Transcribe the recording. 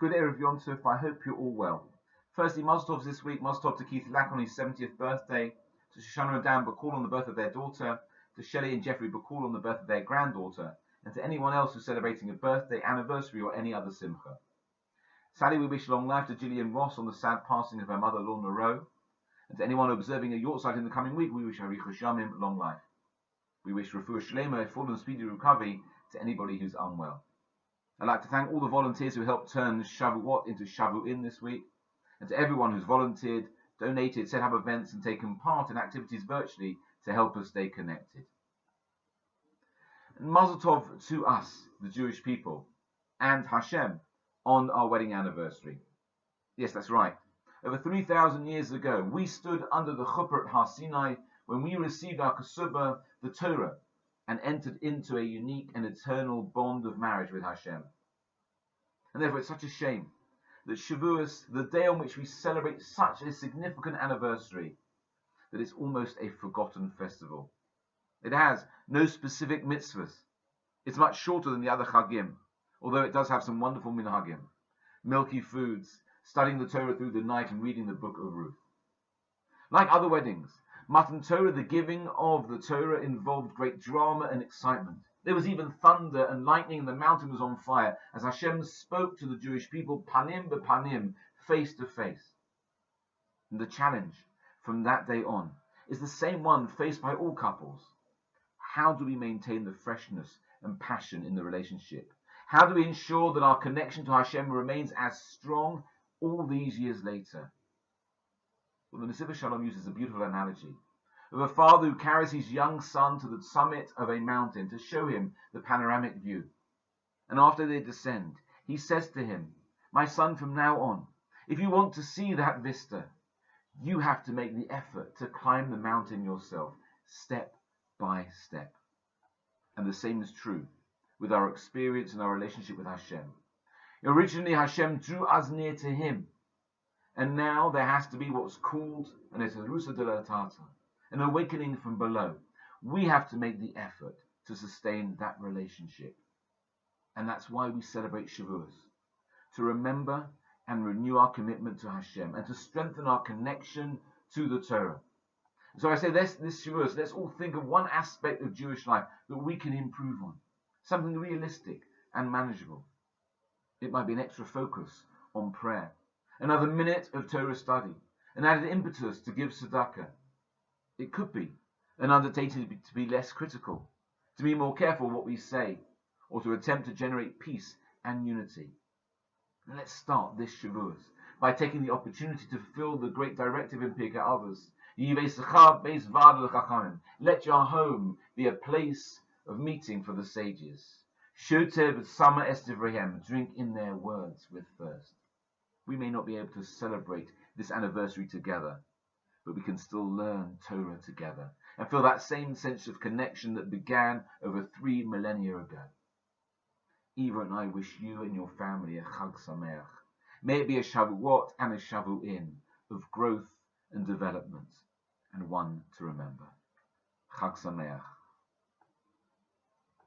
Good Erev Yom Tov. I hope you're all well. Firstly, Mazel Tov this week. Mazel Tov to Keith Lack on his 70th birthday, to Shoshana and Dan Bacall on the birth of their daughter, to Shelley and Jeffrey Bacall on the birth of their granddaughter, and to anyone else who's celebrating a birthday, anniversary, or any other simcha. Sadly, we wish long life to Gillian Ross on the sad passing of her mother, Lorna Rowe. And to anyone observing a Yortzeit in the coming week, we wish Arichas Yamim, long life. We wish Refuah Shlema, full and speedy recovery to anybody who's unwell. I'd like to thank all the volunteers who helped turn Shavuot into Shavuot this week, and to everyone who's volunteered, donated, set up events, and taken part in activities virtually to help us stay connected. And Mazel Tov to us, the Jewish people, and Hashem on our wedding anniversary. Yes, that's right. Over 3,000 years ago, we stood under the chuppah at Har Sinai when we received our kesubah, the Torah, and entered into a unique and eternal bond of marriage with Hashem. And therefore it's such a shame that Shavuot, the day on which we celebrate such a significant anniversary, that it's almost a forgotten festival. It has no specific mitzvahs. It's much shorter than the other chagim, although it does have some wonderful minhagim, milky foods, studying the Torah through the night and reading the book of Ruth. Like other weddings, Matan Torah, the giving of the Torah, involved great drama and excitement. There was even thunder and lightning, and the mountain was on fire as Hashem spoke to the Jewish people, panim bepanim, face to face. And the challenge from that day on is the same one faced by all couples. How do we maintain the freshness and passion in the relationship? How do we ensure that our connection to Hashem remains as strong all these years later? Well, the Nesivos Shalom uses a beautiful analogy of a father who carries his young son to the summit of a mountain to show him the panoramic view. And after they descend, he says to him, "My son, from now on, if you want to see that vista, you have to make the effort to climb the mountain yourself, step by step." And the same is true with our experience and our relationship with Hashem. Originally, Hashem drew us near to him. And now there has to be what's called an eterusa de la tata, an awakening from below. We have to make the effort to sustain that relationship. And that's why we celebrate Shavuot, to remember and renew our commitment to Hashem and to strengthen our connection to the Torah. So I say this Shavuot, let's all think of one aspect of Jewish life that we can improve on, something realistic and manageable. It might be an extra focus on prayer, another minute of Torah study, an added impetus to give tzedakah. It could be an undertaking to be less critical, to be more careful what we say, or to attempt to generate peace and unity. And let's start this Shavuot by taking the opportunity to fulfill the great directive in Pirkei Avos, let your home be a place of meeting for the sages. Drink in their words with thirst. We may not be able to celebrate this anniversary together, but we can still learn Torah together and feel that same sense of connection that began over 3 millennia ago. Eva and I wish you and your family a Chag Sameach. May it be a Shavuot and a Shavu'in of growth and development, and one to remember. Chag Sameach.